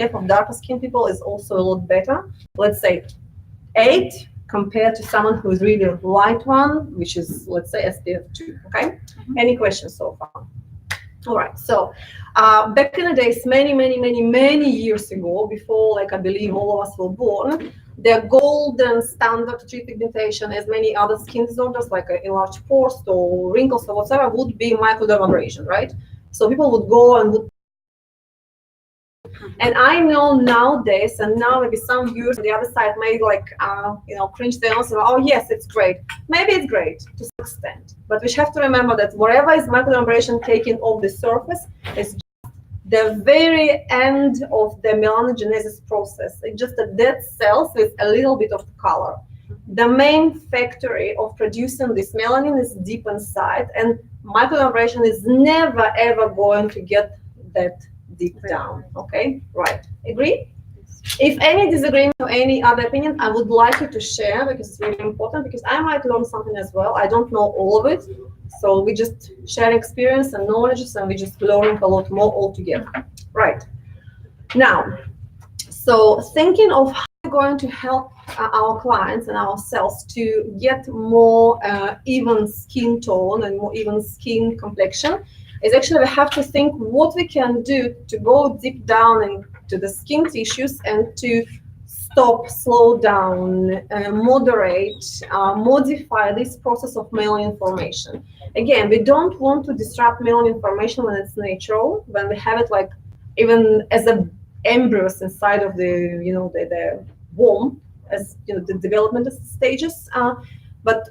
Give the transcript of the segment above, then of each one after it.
of darker skin people is also a lot better. Let's say 8 compared to someone who is really a light one, which is, let's say, SPF 2. Okay. Any questions so far? All right. So back in the days, many years ago, before, like, I believe all of us were born, the golden standard to treat pigmentation, as many other skin disorders like enlarged pores or wrinkles or whatever, would be microdermabrasion, right? So people would go and would. And I know nowadays, and now maybe some viewers on the other side may like, cringe their nose and, oh yes, it's great. Maybe it's great to some extent, but we have to remember that whatever is microdermabrasion taking off the surface is just the very end of the melanogenesis process. It's just a dead cells with a little bit of color. The main factory of producing this melanin is deep inside, and microdermabrasion is never ever going to get that deep down. Okay, right? Agree? If any disagreement or any other opinion, I would like you to share, because it's really important, because I might learn something as well. I don't know all of it, so we just share experience and knowledge, and we just learning a lot more altogether. Right. Now, so thinking of how we're going to help our clients and ourselves to get more even skin tone and more even skin complexion, is actually we have to think what we can do to go deep down into the skin tissues and to stop, slow down, moderate, modify this process of melanin formation. Again, we don't want to disrupt melanin formation when it's natural, when we have it like even as a embryos inside of the, the womb, as the development stages, but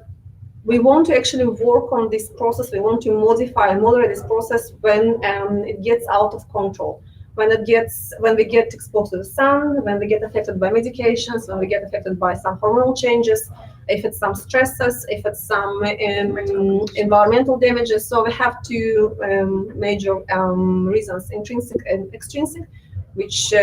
we want to actually work on this process. We want to modify and moderate this process when it gets out of control. When we get exposed to the sun, when we get affected by medications, when we get affected by some hormonal changes, if it's some stresses, if it's some environmental damages. So we have two major reasons, intrinsic and extrinsic, which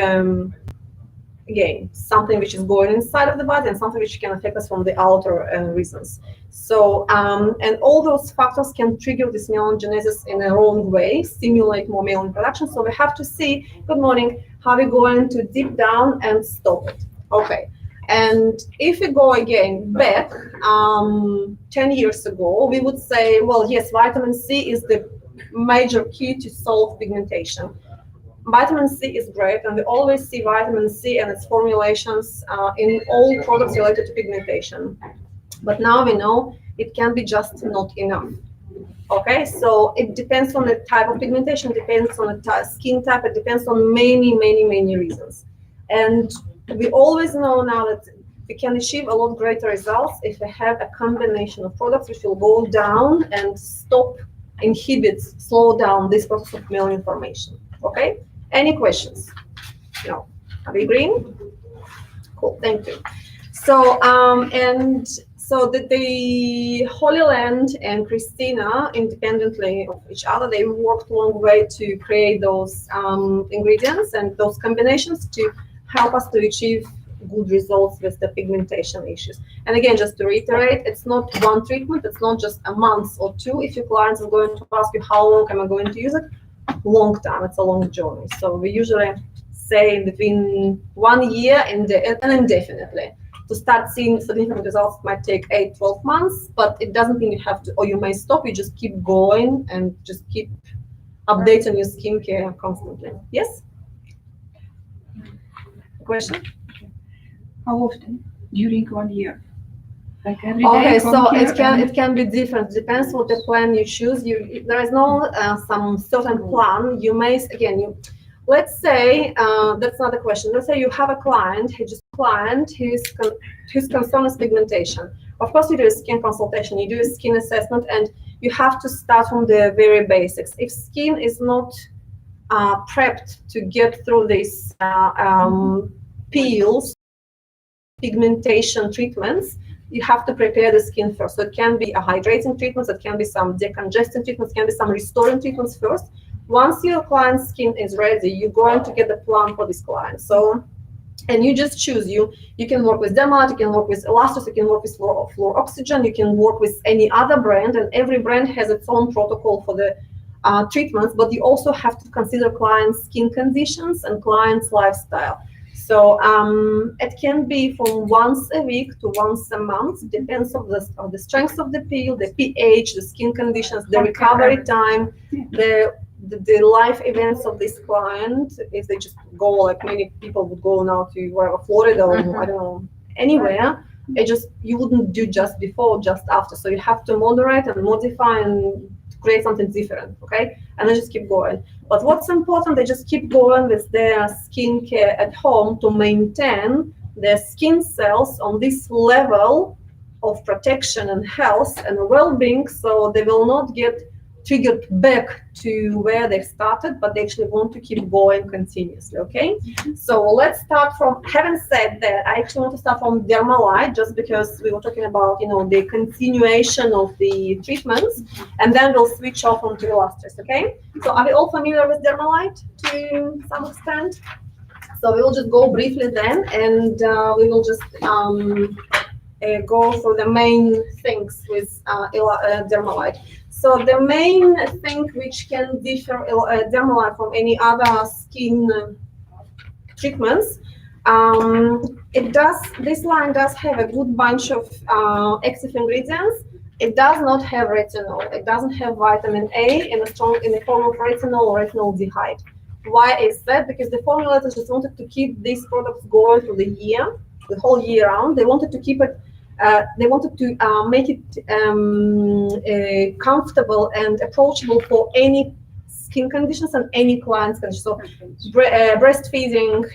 again, something which is going inside of the body and something which can affect us from the outer reasons. So, and all those factors can trigger this melanogenesis in a wrong way, stimulate more melanin production. So we have to see, good morning, how we're going to deep down and stop it. Okay. And if we go again back 10 years ago, we would say, well, yes, vitamin C is the major key to solve pigmentation. Vitamin C is great, and we always see vitamin C and its formulations in all products related to pigmentation. But now we know it can be just not enough. Okay, so it depends on the type of pigmentation, depends on the skin type, it depends on many reasons. And we always know now that we can achieve a lot greater results if we have a combination of products which will go down and stop, inhibit, slow down this process of melanin formation. Okay? Any questions? No. Are we agreeing? Cool. Thank you. So so the Holy Land and Christina, independently of each other, they worked a long way to create those ingredients and those combinations to help us to achieve good results with the pigmentation issues. And again, just to reiterate, it's not one treatment. It's not just a month or two. If your clients are going to ask you how long am I going to use it, long time. It's a long journey. So we usually say between 1 year and indefinitely. To start seeing significant results might take 8-12 months, but it doesn't mean you have to, or you may stop. You just keep going and just keep updating your skincare constantly. Yes? Question? How often during 1 year? Like every day? Okay, so it can be different. Depends what the plan you choose. There is no some certain plan. You may let's say that's not a question. Let's say you have a client, whose concern is pigmentation. Of course, you do a skin consultation, you do a skin assessment, and you have to start from the very basics. If skin is not prepped to get through these peels, pigmentation treatments, you have to prepare the skin first. So it can be a hydrating treatment, it can be some decongesting treatments, it can be some restoring treatments first. Once your client's skin is ready, you're going to get the plan for this client. So, and you just choose. You can work with Dermalit, you can work with Elastos, you can work with Fluor Oxygen, you can work with any other brand, and every brand has its own protocol for the treatments, but you also have to consider clients' skin conditions and clients' lifestyle. So it can be from once a week to once a month, depends on the strength of the peel, the pH, the skin conditions, the recovery time, the life events of this client. If they just go, like many people would go now to wherever, Florida or I don't know, anywhere, you wouldn't do just before, just after. So you have to moderate and modify and create something different, okay? And then just keep going. But what's important, they just keep going with their skincare at home to maintain their skin cells on this level of protection and health and well-being, so they will not get triggered back to where they started, but they actually want to keep going continuously, okay? So let's start from, having said that, I actually want to start from Dermalite, just because we were talking about, the continuation of the treatments, and then we'll switch off onto Illustrious, okay? So are we all familiar with Dermalite to some extent? So we will just go briefly then, and we will just go through the main things with Dermalite. So the main thing which can differ Dermalite from any other skin treatments, this line does have a good bunch of active ingredients. It does not have retinol. It doesn't have vitamin A in the form of retinol or retinoldehyde. Why is that? Because the formulators just wanted to keep these products going through the whole year round. They wanted to keep it. They wanted to make it comfortable and approachable for any skin conditions and any client's conditions. So breastfeeding,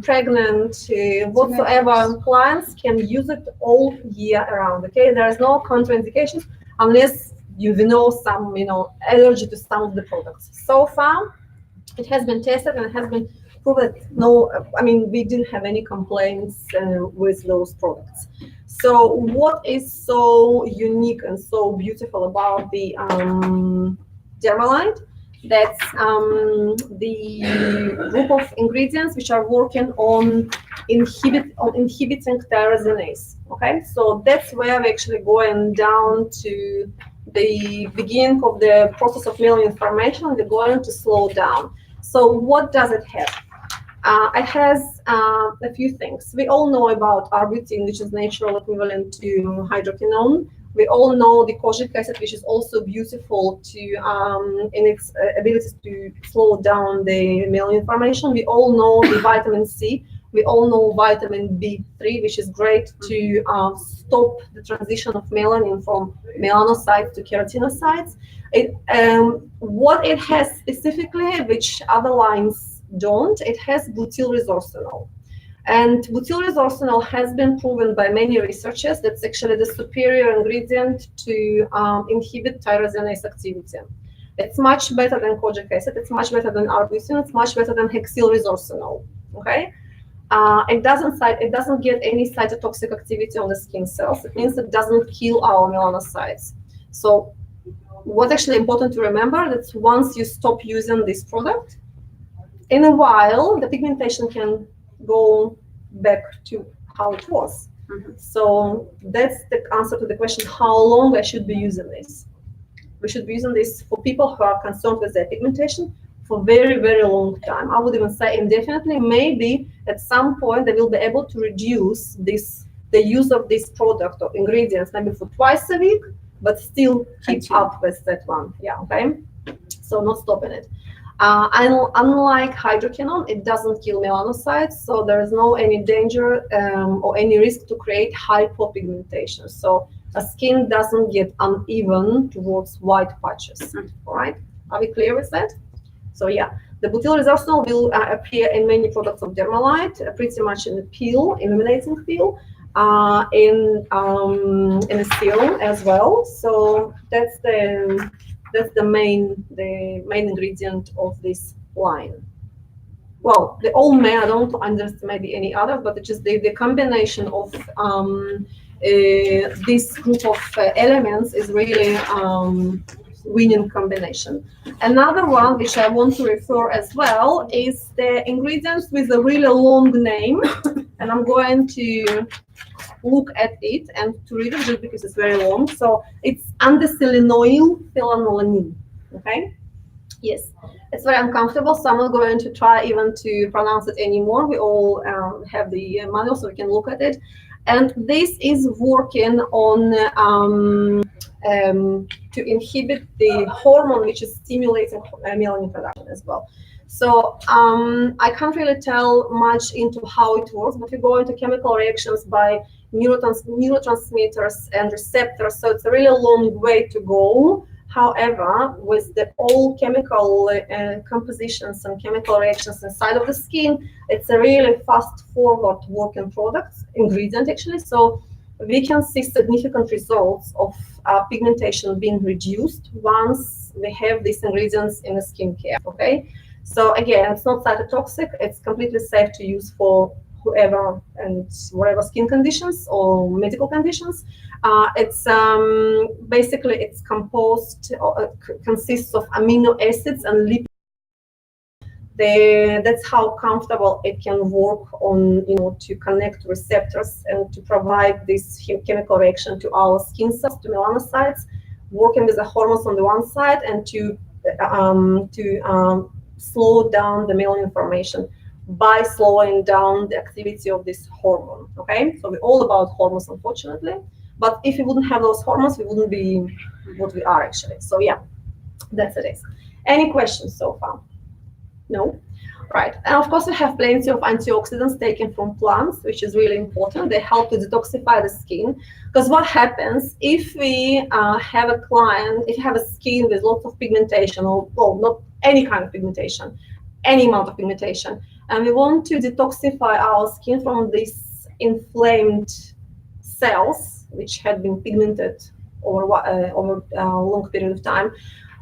pregnant, whatsoever, clients can use it all year around. Okay, there is no contraindications unless you know some allergy to some of the products. So far, it has been tested and it has been proven that we didn't have any complaints with those products. So what is so unique and so beautiful about the Dermalite? That's the group of ingredients which are working on inhibiting tyrosinase. Okay, so that's where we're actually going down to the beginning of the process of melanin formation. We're going to slow down. So what does it have? It has a few things. We all know about arbutin, which is natural equivalent to hydroquinone. We all know the kojic acid, which is also beautiful in its abilities to slow down the melanin formation. We all know the vitamin C. We all know vitamin B3, which is great to stop the transition of melanin from melanocytes to keratinocytes. What it has specifically, which other lines don't, it has butylresorcinol. And butylresorcinol has been proven by many researchers that's actually the superior ingredient to inhibit tyrosinase activity. It's much better than kojic acid, it's much better than arbutin, it's much better than hexylresorcinol. Okay? It doesn't get any cytotoxic activity on the skin cells. It means it doesn't kill our melanocytes. So what's actually important to remember, that once you stop using this product, in a while, the pigmentation can go back to how it was. So that's the answer to the question, how long I should be using this. We should be using this for people who are concerned with their pigmentation for very, very long time. I would even say indefinitely. Maybe at some point they will be able to reduce the use of this product or ingredients, maybe for twice a week, but still keep up with that one. Yeah, okay? So not stopping it. Unlike hydroquinone, it doesn't kill melanocytes, so there is no any danger or any risk to create hypopigmentation. So the skin doesn't get uneven towards white patches. All right, are we clear with that? So yeah, the butylresorcinol will appear in many products of Dermalite, pretty much in the peel, illuminating peel, in a serum as well. So that's the main ingredient of this line. Well, they all may, I don't underestimate any other, but it's just the combination of this group of elements is really winning combination. Another one which I want to refer as well is the ingredients with a really long name, and I'm going to look at it and to read it just because it's very long. So it's andesylinoyl phenolphthalein. Okay, Yes, it's very uncomfortable, so I'm not going to try even to pronounce it anymore. We all have the manual, so we can look at it. And this is working on to inhibit the hormone which is stimulating melanin production as well. So I can't really tell much into how it works, but we go into chemical reactions by neurotransmitters and receptors, so it's a really long way to go. However, with the all chemical compositions and chemical reactions inside of the skin, it's a really fast-forward working product, ingredient actually. So we can see significant results of pigmentation being reduced once we have these ingredients in the skincare. Okay, so again, it's not cytotoxic. It's completely safe to use for whoever and whatever skin conditions or medical conditions. It's basically it's composed or consists of amino acids and lipids. That's how comfortable it can work on, to connect receptors and to provide this chemical reaction to our skin cells, to melanocytes, working with the hormones on the one side and to slow down the melanin formation by slowing down the activity of this hormone. Okay, so we're all about hormones, unfortunately. But if we wouldn't have those hormones, we wouldn't be what we are actually. So yeah, that's it. Any questions so far? No? Right. And of course, we have plenty of antioxidants taken from plants, which is really important. They help to detoxify the skin. Because what happens if we have a client, if you have a skin with lots of pigmentation, or well, not any kind of pigmentation, any amount of pigmentation, and we want to detoxify our skin from these inflamed cells, which had been pigmented over a long period of time,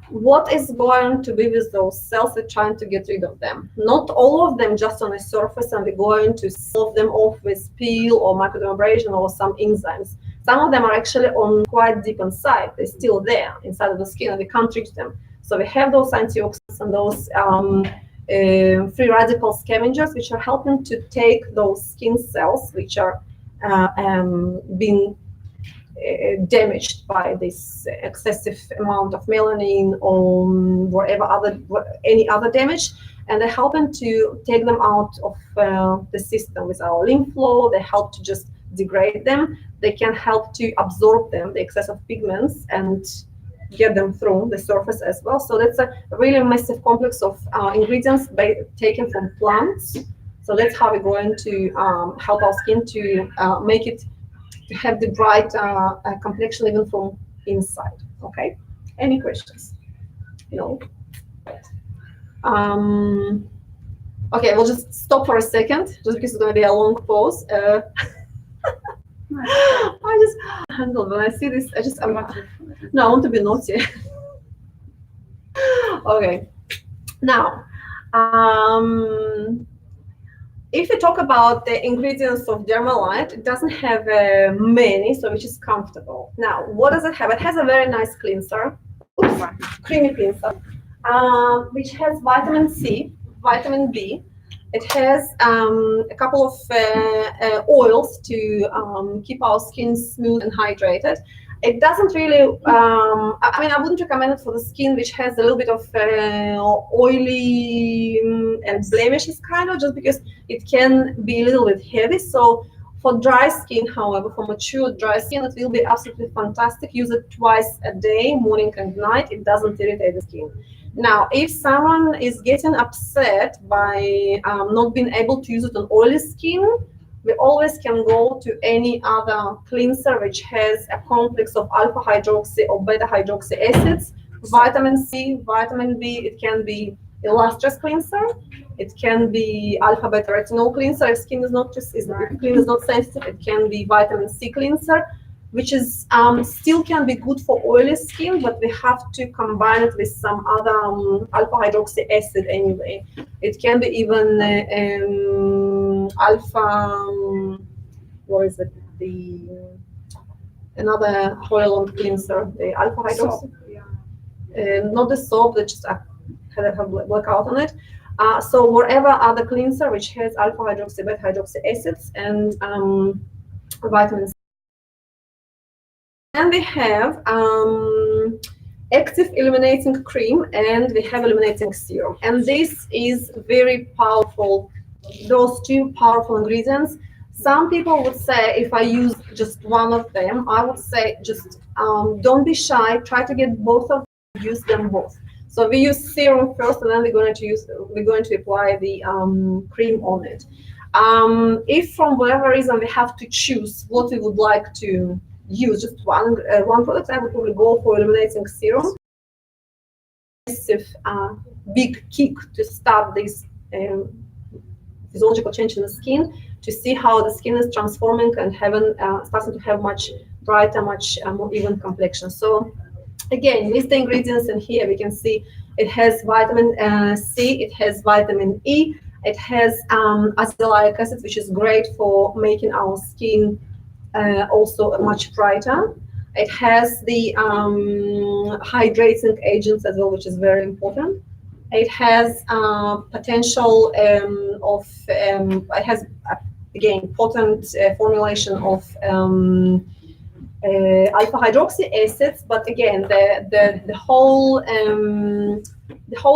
what is going to be with those cells? We're trying to get rid of them. Not all of them just on the surface, and we're going to solve them off with peel or microdermabrasion or some enzymes. Some of them are actually on quite deep inside. They're still there inside of the skin, and we can't reach them. So we have those antioxidants and those free radical scavengers, which are helping to take those skin cells, which are being damaged by this excessive amount of melanin or any other damage, and they're helping to take them out of the system with our lymph flow. They help to just degrade them. They can help to absorb them, the excess of pigments, and get them through the surface as well. So that's a really massive complex of ingredients taken from plants. So that's how we're going to help our skin to make it to have the bright complexion even from inside. Okay, any questions? No. Okay, we'll just stop for a second, just because it's going to be a long pause. I just handle when I see this. I want to be naughty. Okay, now. If we talk about the ingredients of Dermalite, it doesn't have many, so which is comfortable. Now, what does it have? It has a very nice cleanser, creamy cleanser, which has vitamin C, vitamin B. It has a couple of oils to keep our skin smooth and hydrated. It doesn't really, I wouldn't recommend it for the skin which has a little bit of oily and blemishes kind of, just because it can be a little bit heavy. So for dry skin, however, for mature dry skin, it will be absolutely fantastic. Use it twice a day, morning and night. It doesn't irritate the skin. Now, if someone is getting upset by not being able to use it on oily skin, we always can go to any other cleanser which has a complex of alpha hydroxy or beta hydroxy acids, vitamin C, vitamin B. It can be illustrious cleanser. It can be alpha beta retinol cleanser if skin is not sensitive. It can be vitamin C cleanser, which is still can be good for oily skin, but we have to combine it with some other alpha hydroxy acid anyway. It can be even alpha, what is it? Another oil cleanser, the alpha hydroxy. Not the soap, that just had a blackout on it. So whatever other cleanser which has alpha hydroxy, beta hydroxy acids, and vitamins. And we have active illuminating cream, and we have illuminating serum. And this is very powerful, those two powerful ingredients. Some people would say if I use just one of them, I would say just don't be shy, try to get both of them, use them both. So we use serum first, and then we're going to apply the cream on it. If from whatever reason we have to choose what we would like to use, just one product, I would probably go for illuminating serum. Massive big kick to start this physiological change in the skin, to see how the skin is transforming and starting to have much brighter, much more even complexion. So again, with the ingredients in here, we can see it has vitamin C, it has vitamin E, it has azelaic acid, which is great for making our skin also much brighter. It has the hydrating agents as well, which is very important. It has potential of, it has, again, potent formulation of alpha hydroxy acids, but again, the whole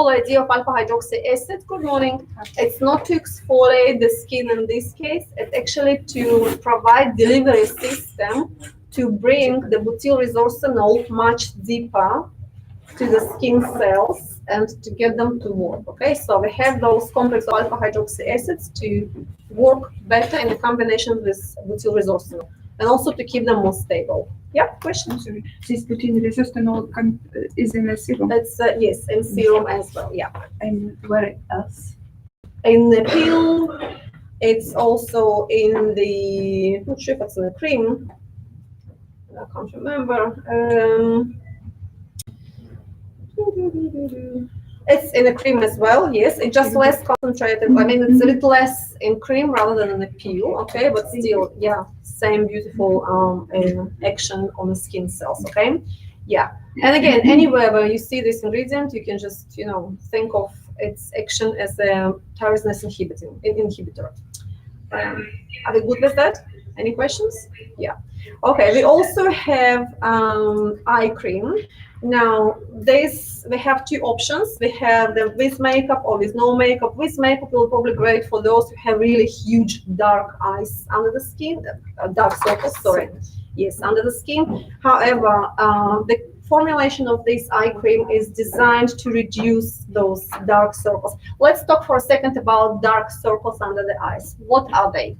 idea of alpha hydroxy acids, good morning, it's not to exfoliate the skin in this case, it's actually to provide delivery system to bring the butyl resorcinol much deeper to the skin cells and to get them to work. Okay, so we have those complex alpha hydroxy acids to work better in combination with butyl resorcinol, and also to keep them more stable. Yeah, question? Sorry, this butyl resorcinol is in a serum. It's yes, in serum as well. Yeah. And where else? In the pill, it's also in the. I'm not sure if it's in the cream. I can't remember. It's in the cream as well, yes. It's just less concentrated. I mean, it's a bit less in cream rather than in the peel, okay? But still, yeah, same beautiful action on the skin cells, okay? Yeah. And again, anywhere where you see this ingredient, you can just, think of its action as a tyrosine inhibitor. Are we good with that? Any questions? Yeah. Okay, we also have eye cream. Now, we have two options. We have the with makeup or with no makeup. With makeup will probably great for those who have really huge dark eyes under the skin, dark circles, sorry. Yes, under the skin. However, the formulation of this eye cream is designed to reduce those dark circles. Let's talk for a second about dark circles under the eyes. What are they?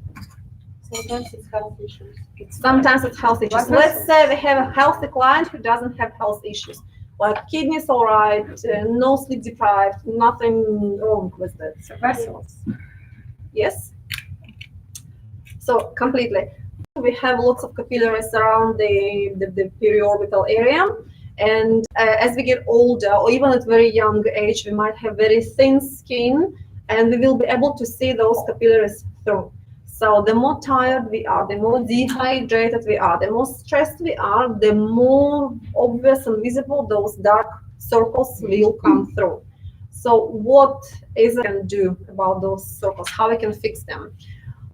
Sometimes it's health issues. Sometimes it's health issues. Let's say we have a healthy client who doesn't have health issues, like kidneys all right, no sleep deprived, nothing wrong with that. Vessels. Yes. So completely. We have lots of capillaries around the periorbital area, and as we get older, or even at very young age, we might have very thin skin, and we will be able to see those capillaries through. So the more tired we are, the more dehydrated we are, the more stressed we are, the more obvious and visible those dark circles will come through. So what is it we can do about those circles? How we can fix them?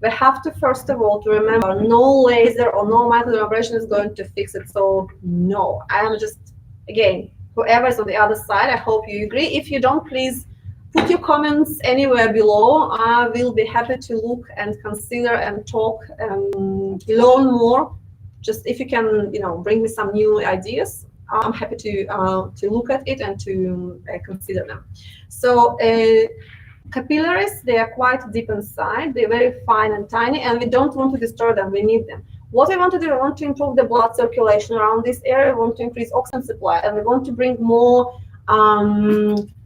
We have to, first of all, to remember no laser or no microdermabrasion is going to fix it. So no, I am just, again, whoever is on the other side, I hope you agree. If you don't, please put your comments anywhere below. I will be happy to look and consider and talk and learn more. Just if you can, bring me some new ideas, I'm happy to look at it and to consider them. So capillaries, they are quite deep inside. They're very fine and tiny, and we don't want to destroy them. We need them. What we want to do, we want to improve the blood circulation around this area. We want to increase oxygen supply, and we want to bring more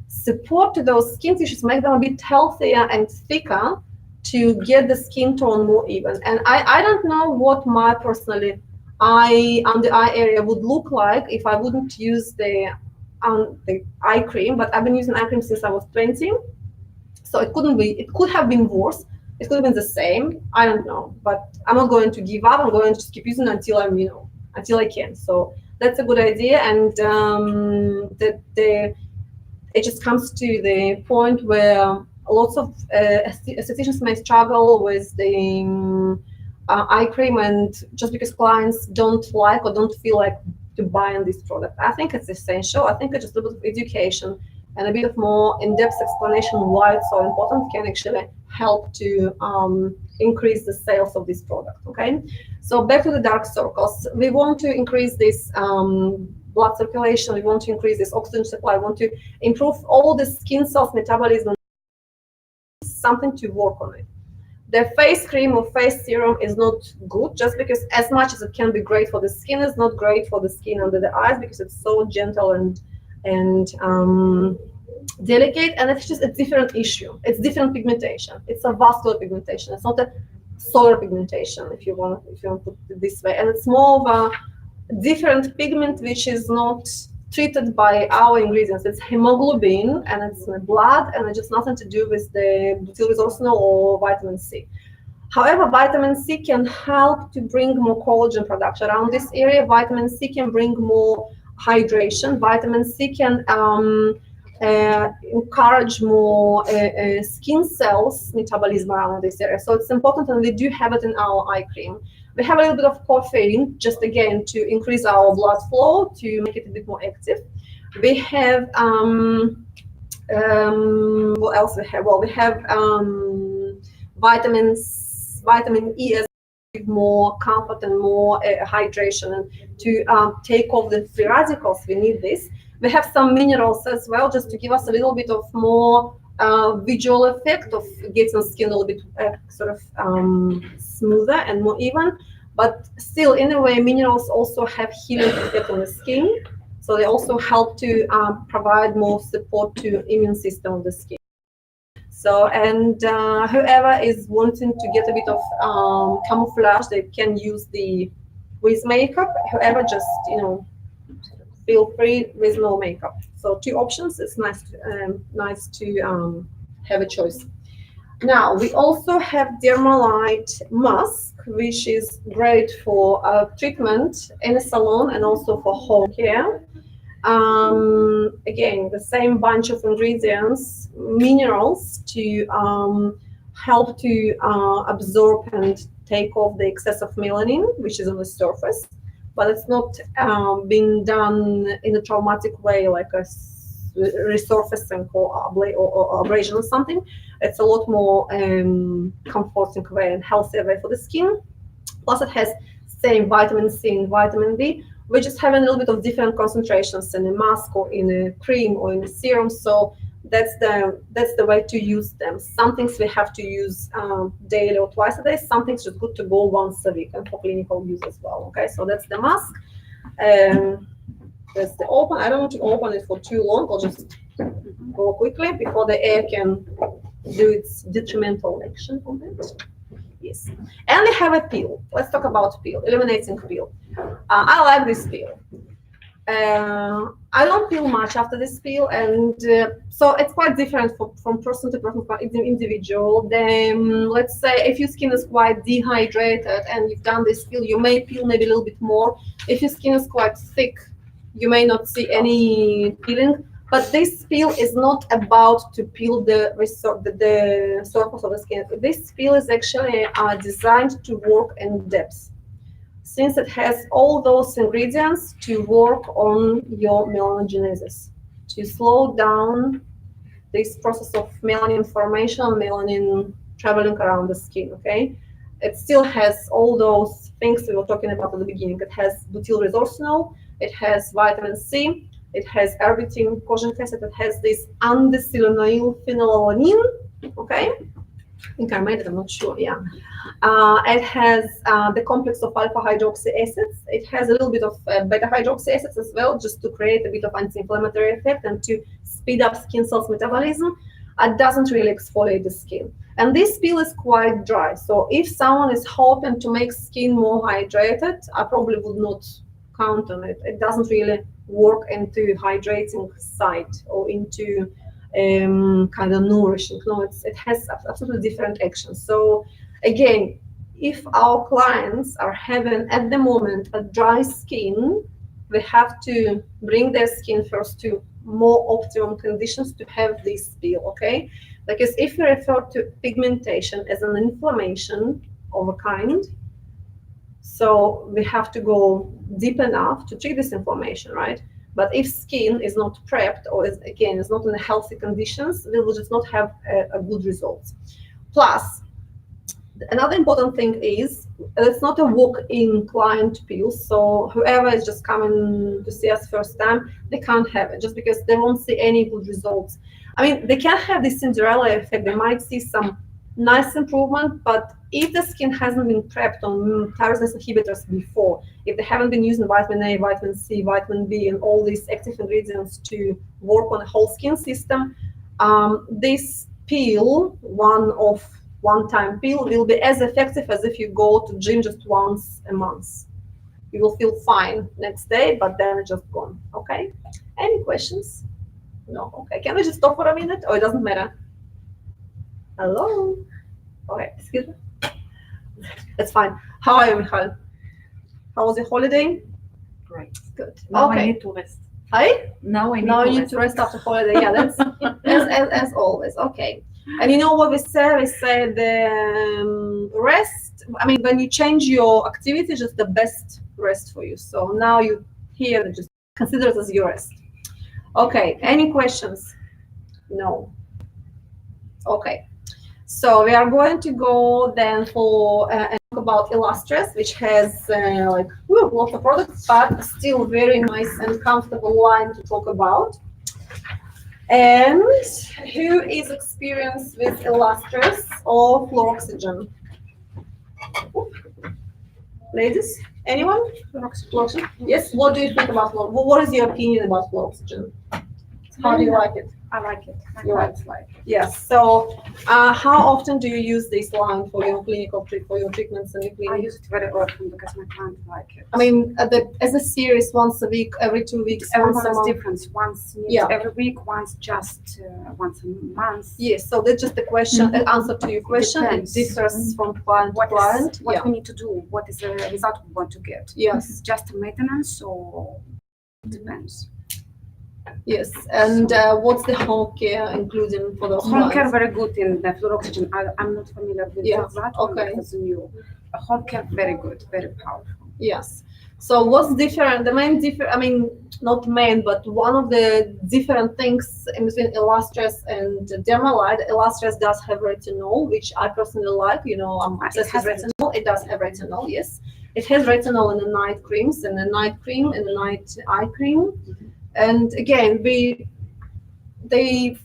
support to those skin tissues, make them a bit healthier and thicker to get the skin tone more even. And I don't know what my personally on the eye area would look like if I wouldn't use the eye cream, but I've been using eye cream since I was 20. So it could have been worse. It could have been the same. I don't know, but I'm not going to give up. I'm going to just keep using it until I'm, until I can. So that's a good idea. And it just comes to the point where lots of estheticians may struggle with the eye cream, and just because clients don't like or don't feel like to buy on this product. I think it's essential. I think it's just a little bit of education and a bit of more in-depth explanation why it's so important can actually help to increase the sales of this product, okay? So back to the dark circles. We want to increase this blood circulation, we want to increase this oxygen supply, we want to improve all the skin cells metabolism, something to work on it. The face cream or face serum is not good just because as much as it can be great for the skin, is not great for the skin under the eyes because it's so gentle and delicate, and it's just a different issue. It's different pigmentation. It's a vascular pigmentation. It's not a solar pigmentation, if you want to put it this way. And it's more of a different pigment which is not treated by our ingredients. It's hemoglobin and it's in the blood, and it's just nothing to do with the butyrylresorcinol or vitamin C. However, vitamin C can help to bring more collagen production around this area. Vitamin C can bring more hydration. Vitamin C can encourage more skin cells metabolism around this area. So it's important, and we do have it in our eye cream. We have a little bit of caffeine, just again to increase our blood flow, to make it a bit more active. We have what else we have? Well, we have vitamin E as more comfort and more hydration, and to take off the free radicals. We need this. We have some minerals as well, just to give us a little bit of more visual effect of getting skin a little bit sort of smoother and more even. But still, in a way, minerals also have healing effect on the skin. So they also help to provide more support to immune system of the skin. So, and whoever is wanting to get a bit of camouflage, they can use the with makeup. Whoever just, feel free with no makeup. So 2 options. It's nice to have a choice. Now we also have Dermalite mask, which is great for treatment in a salon and also for home care. Again, the same bunch of ingredients, minerals to help to absorb and take off the excess of melanin, which is on the surface, but it's not being done in a traumatic way like a resurfacing or abrasion or something. It's a lot more comforting way and healthier way for the skin. Plus it has same vitamin C and vitamin D. We just have a little bit of different concentrations in a mask or in a cream or in a serum. So that's the way to use them. Some things we have to use daily or twice a day. Some things just good to go once a week and for clinical use as well. Okay, so that's the mask. That's the open. I don't want to open it for too long. I'll just go quickly before the air can do its detrimental action on it. Yes. And we have a peel. Let's talk about peel, eliminating peel. I like this peel. I don't peel much after this peel, and so it's quite different from person to person, individual. Then let's say if your skin is quite dehydrated and you've done this peel, you may peel maybe a little bit more. If your skin is quite thick, you may not see any peeling. But this peel is not about to peel the surface of the skin. This peel is actually designed to work in depth, since it has all those ingredients to work on your melanogenesis, to slow down this process of melanin formation, melanin traveling around the skin, okay? It still has all those things we were talking about at the beginning. It has butyrylresorcinol, it has vitamin C, it has everything, kojic acid, it has this andecylinyl phenylalanine, okay? I think I made it, I'm not sure, yeah. It has the complex of alpha hydroxy acids. It has a little bit of beta hydroxy acids as well, just to create a bit of anti-inflammatory effect and to speed up skin cells metabolism. It doesn't really exfoliate the skin. And this peel is quite dry. So if someone is hoping to make skin more hydrated, I probably would not count on it. It doesn't really work into hydrating side or into kind of nourishing. No, it has absolutely different actions. So again, if our clients are having at the moment a dry skin, we have to bring their skin first to more optimum conditions to have this peel, okay? Because if you refer to pigmentation as an inflammation of a kind, So we have to go deep enough to treat this inflammation, right? But if skin is not prepped or is not in healthy conditions, we will just not have a good results. Plus, another important thing is it's not a walk-in client pill. So whoever is just coming to see us first time, they can't have it just because they won't see any good results. I mean, they can have this Cinderella effect. They might see some nice improvement, but if the skin hasn't been prepped on tyrosine inhibitors before, if they haven't been using vitamin A, vitamin C, vitamin B, and all these active ingredients to work on the whole skin system, this pill, one-time pill, will be as effective as if you go to gym just once a month. You will feel fine next day, but then it's just gone. Okay? Any questions? No. Okay. Can we just stop for a minute, or it doesn't matter? Hello. Okay. Excuse me. That's fine. How are you, Michal? How was your holiday? Great. Good. Now Okay. I need to rest. Hi. Now I Need to rest after holiday. Yeah, that's as always. Okay. And you know what we say? We say the rest. I mean, when you change your activity, just the best rest for you. So now you here, just consider it as your rest. Okay. Any questions? No. Okay. So we are going to go then for and talk about Illustrious, which has lots of products, but still very nice and comfortable line to talk about. And who is experienced with Illustrious or fluoroxygen? Ladies, anyone? Fluoroxygen. Yes. What do you think about fluoroxygen? What is your opinion about fluoroxygen? How do you like it? I like it. You I like it. Yes. So, how often do you use this line for your for your treatments and your I clinic? use it very often because my clients like it. I mean, as a series, once a week, every 2 weeks, once a Everyone month. is different. Once every week, once just once a month. Yes. So that's just the question. The answer to your question. Depends. It differs from client to client. What we need to do? What is the result we want to get? Yes. Just a maintenance, or it depends. Yes. And what's the home care including for those Home care clients? very good in the fluoroxygen. I'm not familiar with that one. Okay. Because new. Home care very good, very powerful. Yes. So what's different? The main difference, I mean, not main, but one of the different things in between Illustrious and Dermalide. Illustrious does have retinol, which I personally like. You know, I'm obsessed with retinol. It does have retinol, yes. It has retinol in the night creams, and the night cream, and the night eye cream. And again,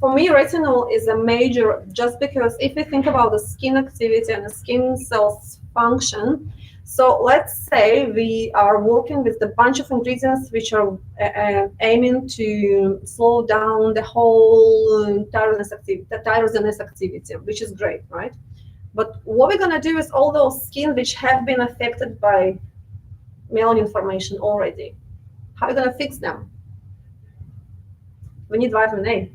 for me, retinol is a major, just because if you think about the skin activity and the skin cells function, so let's say we are working with a bunch of ingredients which are aiming to slow down the whole tyrosinase activity, which is great, right? But what we're gonna do is all those skin which have been affected by melanin formation already, how are we gonna fix them? We need vitamin A.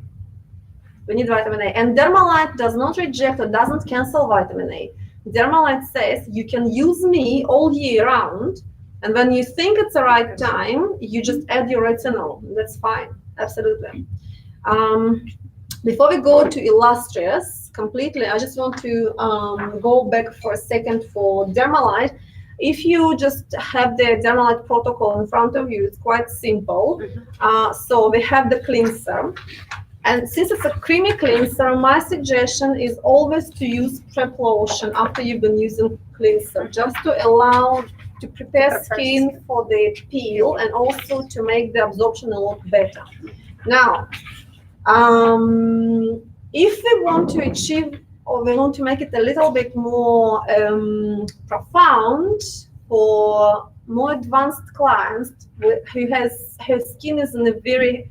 We need vitamin A. And Dermalide does not reject or doesn't cancel vitamin A. Dermalide says you can use me all year round, and when you think it's the right time, you just add your retinol. That's fine. Absolutely. Before we go to Illustrious completely, I just want to go back for a second for Dermalide. If you just have the Dermalide protocol in front of you, it's quite simple. So we have the cleanser. And since it's a creamy cleanser, my suggestion is always to use prep lotion after you've been using cleanser, just to allow to prepare skin for the peel and also to make the absorption a lot better. Now, if we want to achieve, or we want to make it a little bit more profound for more advanced clients whose skin is in a very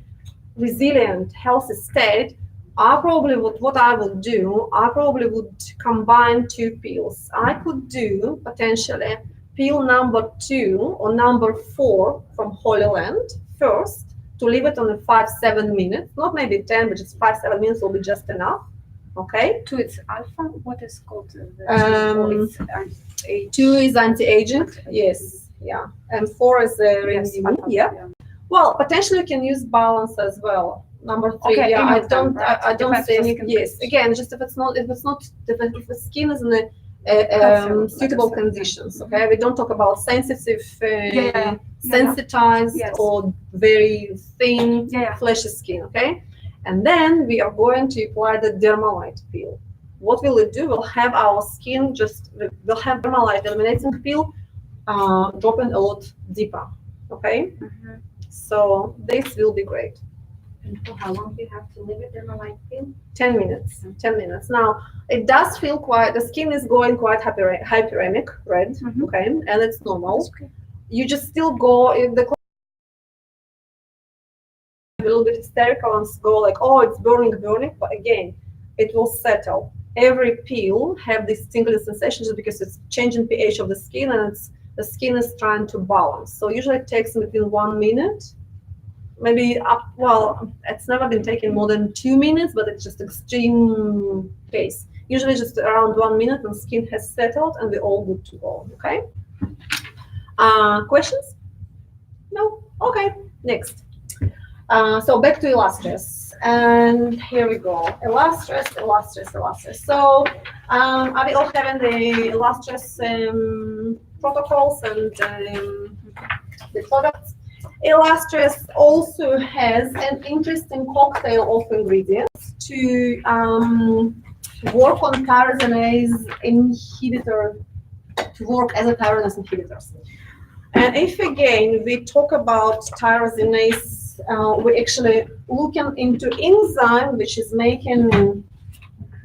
resilient, healthy state, what I would do, I probably would combine 2 peels. I could do potentially peel number 2 or number 4 from Holy Land first, to leave it on a 5-7 minutes, not maybe 10, but just 5-7 minutes will be just enough. Okay. 2 is alpha. What is called? 2 is anti-aging. Yes. Yeah. And 4 is renew. Yeah. Well, potentially you can use balance as well. Number 3. Okay, yeah. I don't right. see any. Yes. Again, just if the skin is in a suitable conditions. Okay, we don't talk about sensitive, sensitized, Yes. or very thin, Yeah. fleshy skin. Okay, and then we are going to apply the Dermalite peel. What will it do? We'll have our skin we'll have Dermalite eliminating peel dropping a lot deeper. Okay, so this will be great. And for how long do you have to leave it in the light peel? 10 minutes. 10 minutes. Now, it does feel quite, the skin is going quite hyperemic, red, okay, and it's normal. You just still go, if the a little bit hysterical and go like, oh, it's burning, but again, it will settle. Every peel have this tingling sensation just because it's changing pH of the skin, and the skin is trying to balance. So usually it takes between 1 minute, maybe it's never been taken more than 2 minutes, but it's just extreme pace. Usually just around 1 minute and skin has settled and we're all good to go, okay? Questions? No? Okay, next. So back to Illustrious, and here we go. Illustrious. So are we all having the Illustrious protocols and the products? Illustrious also has an interesting cocktail of ingredients to work on tyrosinase inhibitor, to work as a tyrosinase inhibitors. And if again we talk about tyrosinase, we're actually looking into enzyme which is making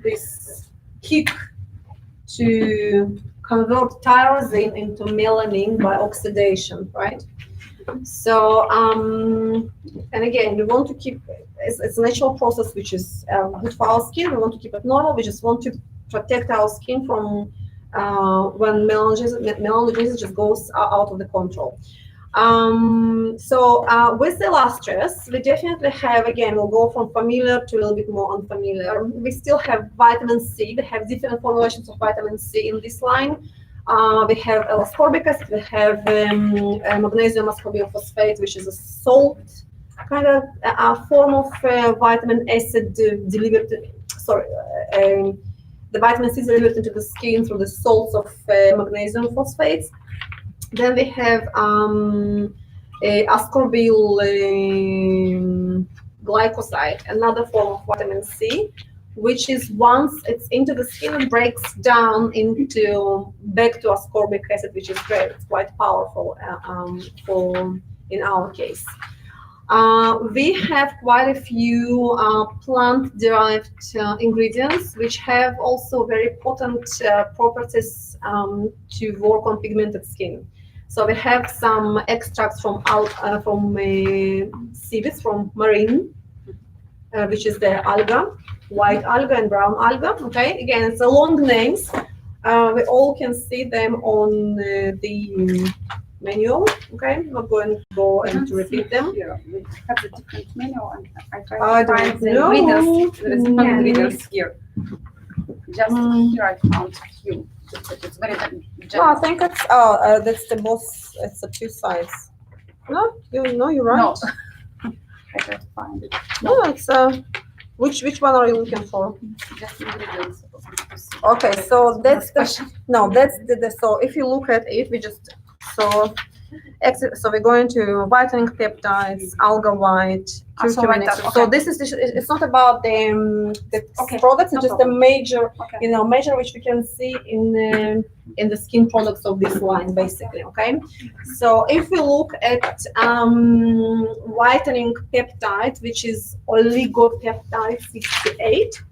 this kick to convert tyrosine into melanin by oxidation, right? So, and again, we want to keep, it's a natural process which is good for our skin. We want to keep it normal. We just want to protect our skin from when melanogenesis just goes out of the control. So with the Illustrious, we definitely have, again, we'll go from familiar to a little bit more unfamiliar. We still have vitamin C. We have different formulations of vitamin C in this line. We have L-ascorbic acid, we have magnesium ascorbyl phosphate, which is a salt, kind of a form of vitamin acid delivered, the vitamin C is delivered into the skin through the salts of magnesium phosphates. Then we have ascorbyl glycoside, another form of vitamin C, which is once it's into the skin, it breaks down back to ascorbic acid, which is great. It's quite powerful in our case. We have quite a few plant-derived ingredients which have also very potent properties to work on pigmented skin. So we have some extracts from seaweeds, from marine, which is the alga, white alga and brown alga. Okay, again, it's a long names. We all can see them on the manual. Okay, I'm not going to go and to repeat them. Here, we have a different menu, and I I try to find don't the know. ingredients. There is no ingredients here. Just here I found few. It's very No, I think it's that's the most. It's the two sides. No, you're right. No. I try to find it. No, it's which one are you looking for? Just ingredients. Okay, so that's the so if you look at it, we just so we're going to vitamin peptides, Alga White, curcumin extract. So this is it's not about the products, it's just a major measure which we can see in the skin products of this line, basically. Okay, so if we look at whitening peptide, which is oligopeptide 68,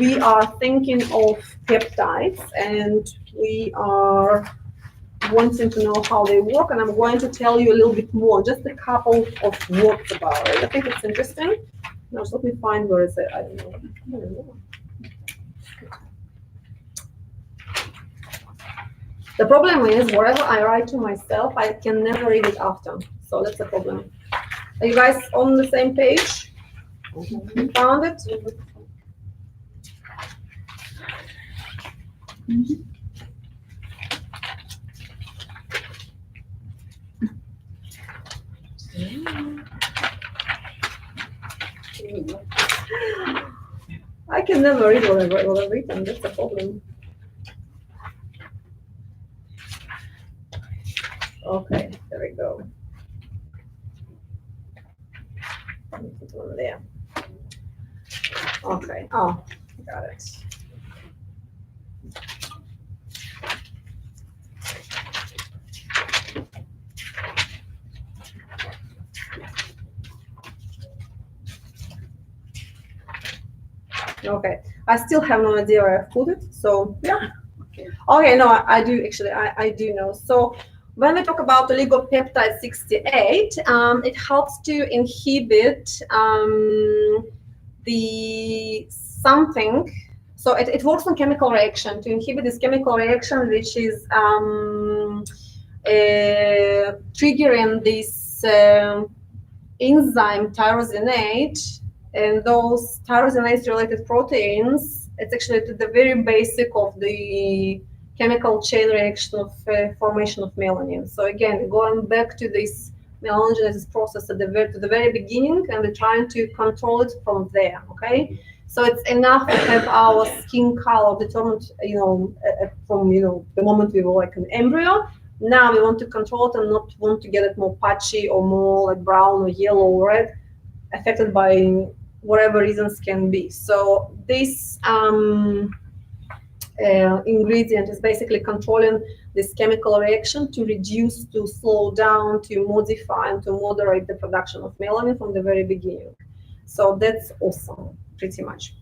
we are thinking of peptides, and we are wanting to know how they work, and I'm going to tell you a little bit more, just a couple of words about it. I think it's interesting. Now, just let me find where is it. I don't know. The problem is, whatever I write to myself, I can never read it after. So that's the problem. Are you guys on the same page? You found it? I can never read what I've written. That's the problem. Okay, there we go. Put one there. Okay. Oh, got it. Okay, I still have no idea where I put it, so yeah. Okay, no, I do actually, I do know. So when we talk about oligopeptide 68, it helps to inhibit the something. So it works on chemical reaction to inhibit this chemical reaction, which is triggering this enzyme tyrosinate, and those tyrosinase-related proteins. It's actually the very basic of the chemical chain reaction of formation of melanin. So again, going back to this melanogenesis process at the very beginning, and we're trying to control it from there. Okay, so it's enough to have our skin color determined, from the moment we were like an embryo. Now we want to control it and not want to get it more patchy or more like brown or yellow or red, affected by whatever reasons can be. So this ingredient is basically controlling this chemical reaction to reduce, to slow down, to modify, and to moderate the production of melanin from the very beginning. So that's awesome, pretty much.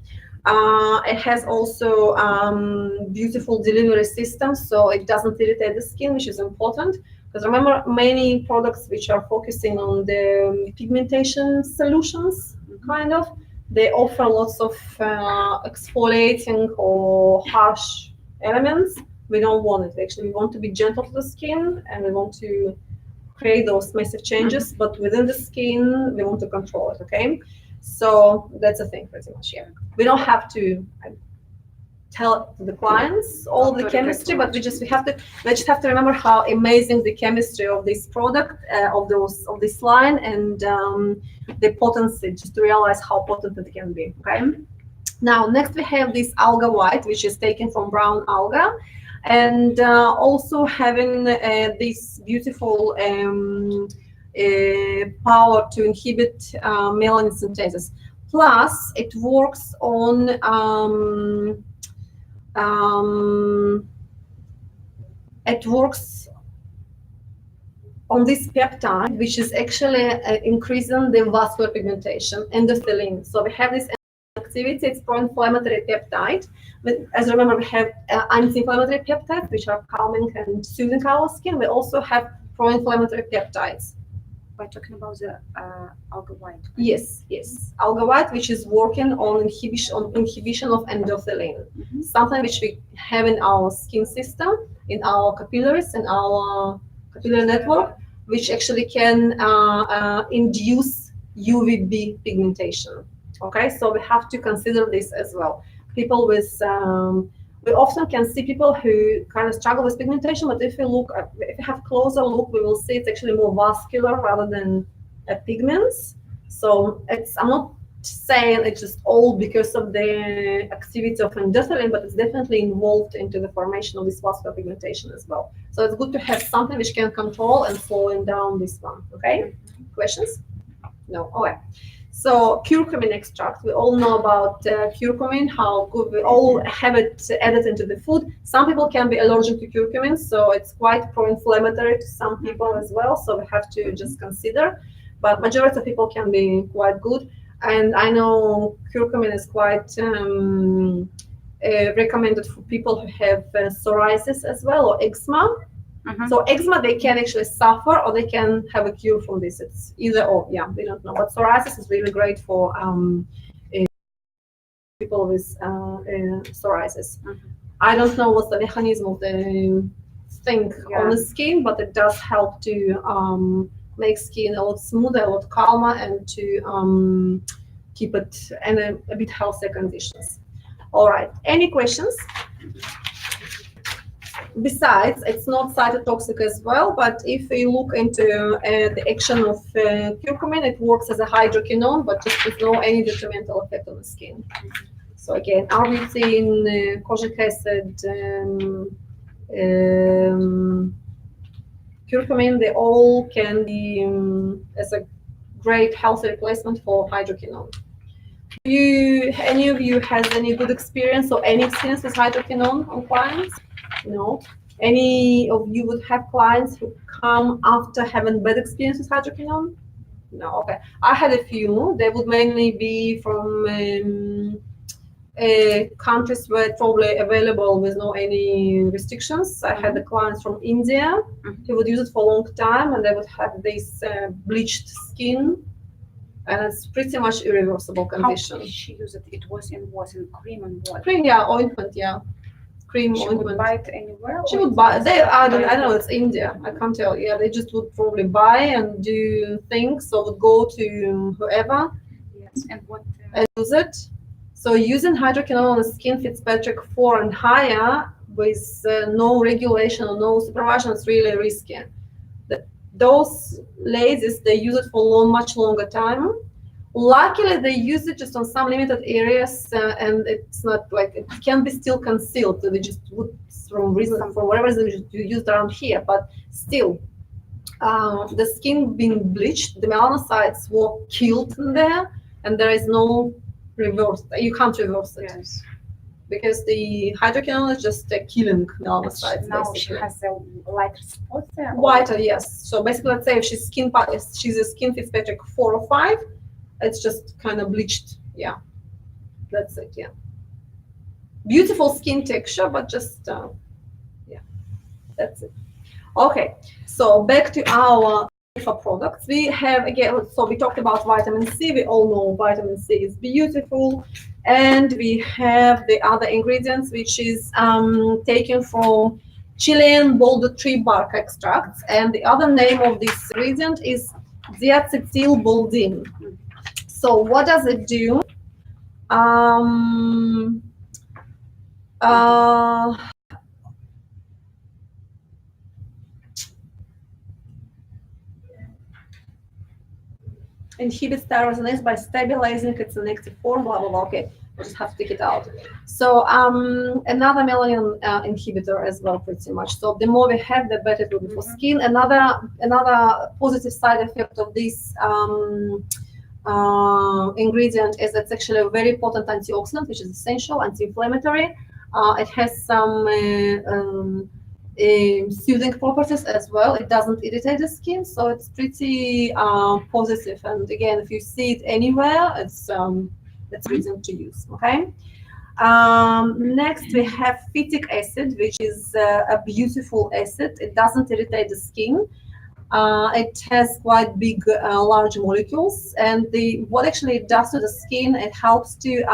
It has also beautiful delivery system, so it doesn't irritate the skin, which is important. Because remember, many products which are focusing on the pigmentation solutions, kind of, they offer lots of exfoliating or harsh elements. We don't want it. Actually, we want to be gentle to the skin, and we want to create those massive changes, but within the skin, we want to control it, okay? So that's the thing, pretty much, yeah. We don't have to tell the clients all the chemistry, but we just have to remember how amazing the chemistry of this product, of this line, and the potency, just to realize how potent it can be. Okay. Now, next we have this Alga White, which is taken from brown alga, and also having this beautiful power to inhibit melanin synthesis. Plus, it works on this peptide, which is actually increasing the vascular pigmentation, endothelin. So we have this activity. It's pro-inflammatory peptide. But as remember, we have anti-inflammatory peptides, which are calming and soothing our skin. We also have pro-inflammatory peptides. We're talking about the Alga White. Yes, Alga White, which is working on inhibition of endothelin, something which we have in our skin system, in our capillaries, in our capillary network, which actually can induce UVB pigmentation. Okay, so we have to consider this as well. People with we often can see people who kind of struggle with pigmentation, but if you have closer look, we will see it's actually more vascular rather than pigments. So I'm not saying it's just all because of the activity of endothelin, but it's definitely involved into the formation of this vascular pigmentation as well. So it's good to have something which can control and slowing down this one. Okay, questions? No. Okay. So curcumin extract, we all know about curcumin, how good, we all have it added into the food. Some people can be allergic to curcumin, so it's quite pro-inflammatory to some people as well, so we have to just consider. But majority of people can be quite good. And I know curcumin is quite recommended for people who have psoriasis as well, or eczema. So eczema, they can actually suffer or they can have a cure from this. It's either or, yeah, we don't know. But psoriasis is really great for people with psoriasis. I don't know what's the mechanism of the thing on the skin, but it does help to make skin a lot smoother, a lot calmer, and to keep it in a bit healthier conditions. All right, any questions? Besides, it's not cytotoxic as well, but if you look into the action of curcumin, it works as a hydroquinone, but just with no any detrimental effect on the skin. So again, arbutin, kojic acid, curcumin, they all can be as a great healthy replacement for hydroquinone. Any of you has any good experience or any experience with hydroquinone on clients? No. Any of you would have clients who come after having bad experience with hydroquinone? No. Okay. I had a few. They would mainly be from countries where it's probably available with no any restrictions. I had the clients from India who would use it for a long time, and they would have this bleached skin, and it's pretty much irreversible condition. How did she use it? It was in cream and what? Cream, yeah, ointment, yeah. Cream, she ointment. Would buy it anywhere? She would buy. I don't know. It's India. I can't tell. Yeah, they just would probably buy and do things. So would go to whoever. Yes, and what? And use it. So using hydroquinone on the skin Fitzpatrick 4 and higher with no regulation or no supervision is really risky. Those ladies, they use it for much longer time. Luckily, they use it just on some limited areas, and it's not like it can be still concealed. So they just would, for whatever reason, you use it around here. But still, the skin being bleached, the melanocytes were killed in there, and there is no reverse. You can't reverse it. Yes. Because the hydroquinone is just killing melanocytes. Now basically. She has a lighter spot there? Whiter, yes. So basically, let's say if she's a skin Fitzpatrick 4 or 5, it's just kind of bleached. Yeah, that's it. Yeah, beautiful skin texture, but just yeah, that's it. Okay, so back to our products. We have again. So we talked about vitamin C. We all know vitamin C is beautiful, and we have the other ingredients, which is taken from Chilean boulder tree bark extracts, and the other name of this ingredient is diacetylbaldine. So what does it do? Inhibits tyrosinase by stabilizing its inactive form, blah, blah, blah. Okay, I just have to take it out. So another melanin inhibitor as well, pretty much. So the more we have, the better it will be for skin. Another positive side effect of this ingredient is it's actually a very potent antioxidant, which is essential, anti-inflammatory. It has some soothing properties as well. It doesn't irritate the skin, so it's pretty positive. And again, if you see it anywhere, it's reason to use. Okay. Next, we have phytic acid, which is a beautiful acid. It doesn't irritate the skin. It has quite big, large molecules, and what actually it does to the skin, it helps to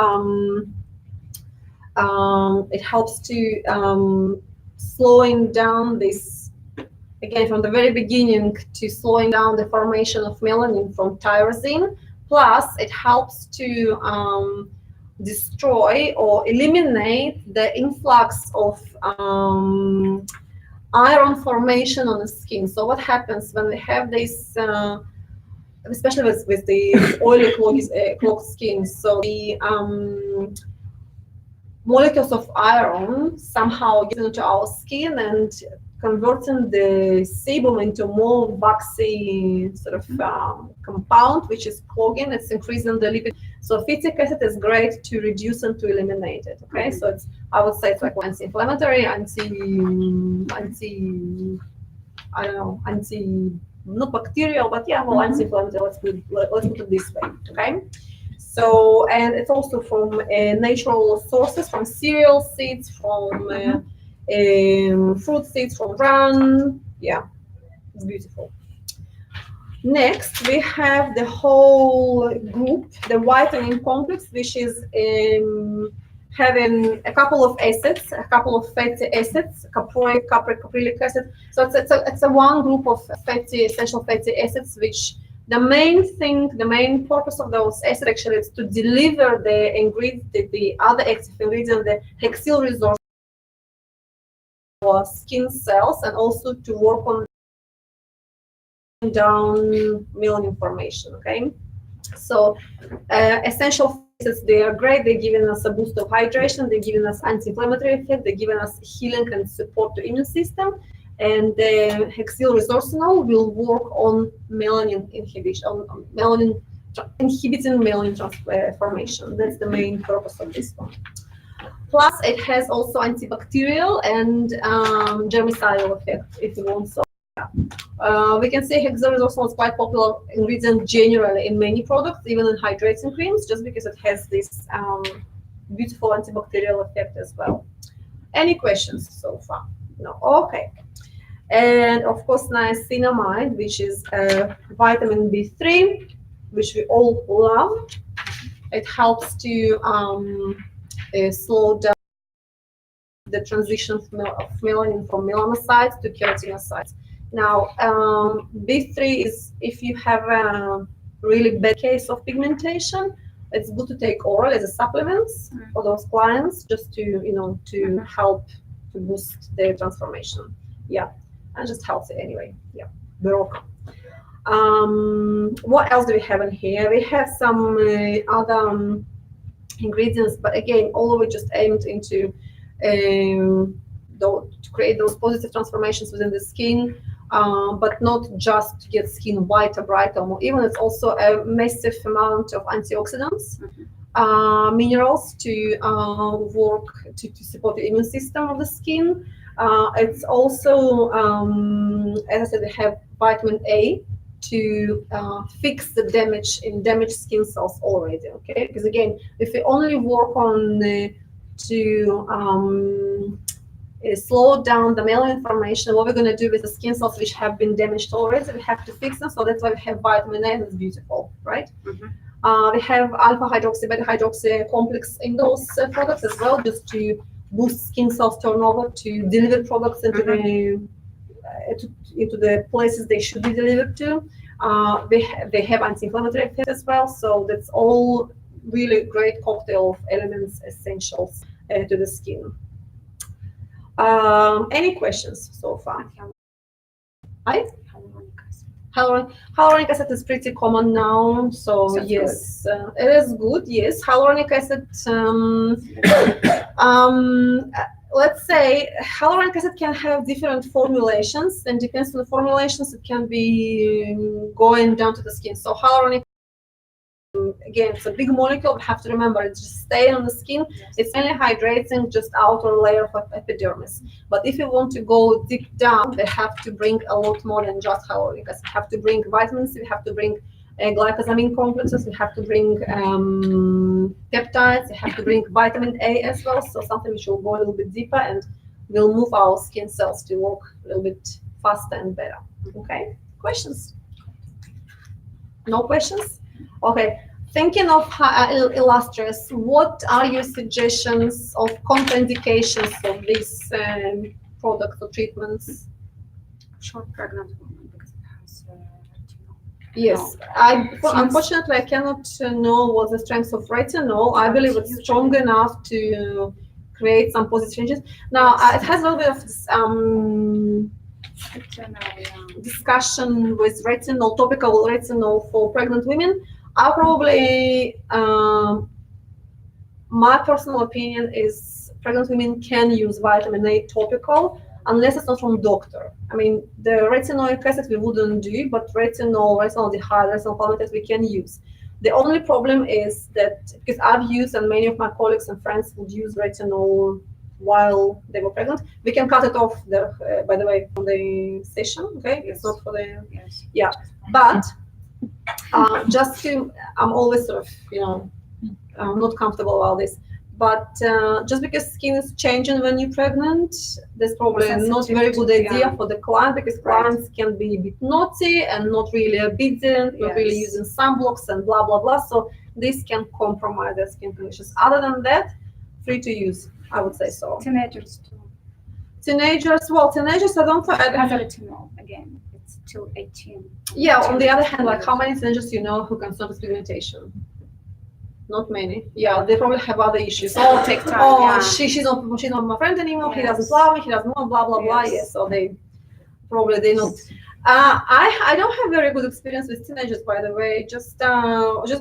slowing down this, again, from the very beginning, to slowing down the formation of melanin from tyrosine. Plus, it helps to destroy or eliminate the influx of iron formation on the skin. So what happens when we have this, especially with the oily clogged skin? So the molecules of iron somehow get into our skin and converting the sebum into more waxy sort of compound, which is clogging. It's increasing the lipid. So phytic acid is great to reduce and to eliminate it. Okay, so it's, I would say it's like anti-inflammatory, not bacterial, but yeah, well, anti-inflammatory. Let's put it this way. Okay. So, and it's also from natural sources, from cereal seeds, from fruit seeds, from bran. Yeah, it's beautiful. Next, we have the whole group, the whitening complex, which is having a couple of acids, a couple of fatty acids, caprylic acid. So it's a one group of essential fatty acids, which the main purpose of those acids actually is to deliver the ingredient, the other active ingredient, the hexyl resource for skin cells, and also to work on down melanin formation. Okay, so essential acids, they are great. They're giving us a boost of hydration. They're giving us anti-inflammatory effect. They're giving us healing and support to immune system. And the hexylresorcinol will work on melanin inhibition, on melanin, inhibiting melanin transformation. That's the main purpose of this one. Plus, it has also antibacterial and germicidal effect, if you want. So, we can say hexylresorcinol is quite popular ingredient generally in many products, even in hydrating creams, just because it has this beautiful antibacterial effect as well. Any questions so far? No. Okay. And of course, niacinamide, which is vitamin B3, which we all love. It helps to slow down the transition of melanin from melanocytes to keratinocytes. Now, B3 is, if you have a really bad case of pigmentation, it's good to take oral as a supplement for those clients, just to, you know, to help to boost their transformation. Yeah, and just helps it anyway. Yeah, we're welcome. What else do we have in here? We have some other ingredients, but again, all of it just aimed into to create those positive transformations within the skin, but not just to get skin whiter, brighter, more even. It's also a massive amount of antioxidants, minerals to work to support the immune system of the skin. It's also, as I said, we have vitamin A to fix the damage in damaged skin cells already. Okay, because again, if we only work on to slow down the melanin formation, what we're going to do with the skin cells which have been damaged already, we have to fix them. So that's why we have vitamin A, and it's beautiful, right? We have alpha hydroxy, beta hydroxy complex in those products as well, just to boost skin cells turnover, to deliver products into the places they should be delivered to. They have anti-inflammatory effects as well, so that's all really great cocktail of elements, essentials to the skin. Any questions so far? Hyaluronic acid is pretty common now, so yes, it is good. Yes, hyaluronic acid. Let's say hyaluronic acid can have different formulations, and depends on the formulations, it can be going down to the skin. So hyaluronic, again, it's a big molecule. We have to remember it's just staying on the skin. It's only hydrating just outer layer of epidermis. But if you want to go deep down, they have to bring a lot more than just hyaluronic acid. We have to bring vitamins. We have to bring glycosamine complexes. We have to bring peptides. We have to bring vitamin A as well. So something which will go a little bit deeper and will move our skin cells to work a little bit faster and better. Okay. Questions? No questions? Okay, thinking of illustrious, what are your suggestions of contraindications of these products or treatments? Short pregnant woman, because it has retinol. Yes, unfortunately I cannot know what the strength of retinol. I believe it's strong enough to create some positive changes. Now it has a little bit of this, discussion with retinol, topical retinol for pregnant women. I probably, my personal opinion is pregnant women can use vitamin A topical unless it's not from doctor. I mean, the retinoic acid we wouldn't do, but retinol dehyde, retinol palmitate we can use. The only problem is that, because I've used and many of my colleagues and friends would use retinol while they were pregnant, we can cut it off, by the way, from the session, okay? It's not for the, yeah, but just to, I'm always sort of, you know, I'm not comfortable about this, but just because skin is changing when you're pregnant, that's probably not a very good idea for the client, because clients can be a bit naughty and not really obedient, not really using sunblocks and blah, blah, blah. So this can compromise their skin conditions. Other than that, free to use, I would say so. Teenagers too. Teenagers, well, teenagers, I don't think. Retinol, again, it's till 18. Yeah, on the other hand, like how many teenagers you know who can stop pigmentation? Not many. Yeah, they probably have other issues. All take time. Oh, she's not my friend anymore. He doesn't love me. He doesn't want blah blah blah. Yes, so they not. I don't have very good experience with teenagers, by the way. Just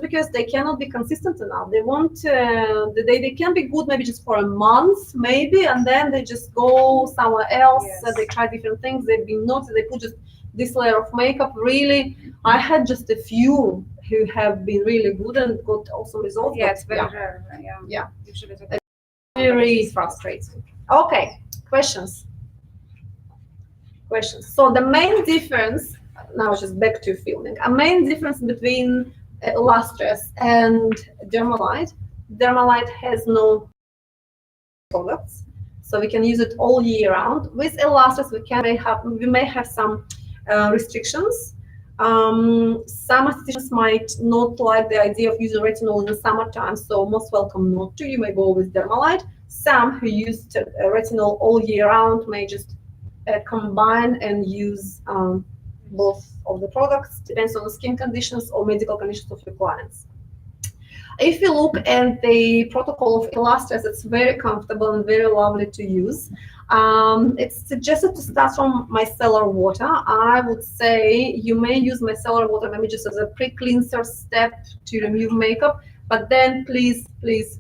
because they cannot be consistent enough. They want they can be good maybe just for a month, maybe, and then they just go somewhere else. Yes. They try different things. They've been noticed. They put just this layer of makeup. Really, I had just a few who have been really good and got awesome results. Yeah, but it's very rare. Yeah. Usually it's Very frustrating. Okay, questions. So the main difference, now just back to filming, a main difference between Illustrious and Dermalite. Dermalite has no products, so we can use it all year round. With Illustrious, we may have some restrictions. Some estheticians might not like the idea of using retinol in the summertime, so most welcome not to. You may go with Dermalite. Some who use retinol all year round may just combine and use both of the products. Depends on the skin conditions or medical conditions of your clients. If you look at the protocol of Illustrious, it's very comfortable and very lovely to use. It's suggested to start from micellar water. I would say you may use micellar water maybe just as a pre-cleanser step to remove makeup, but then please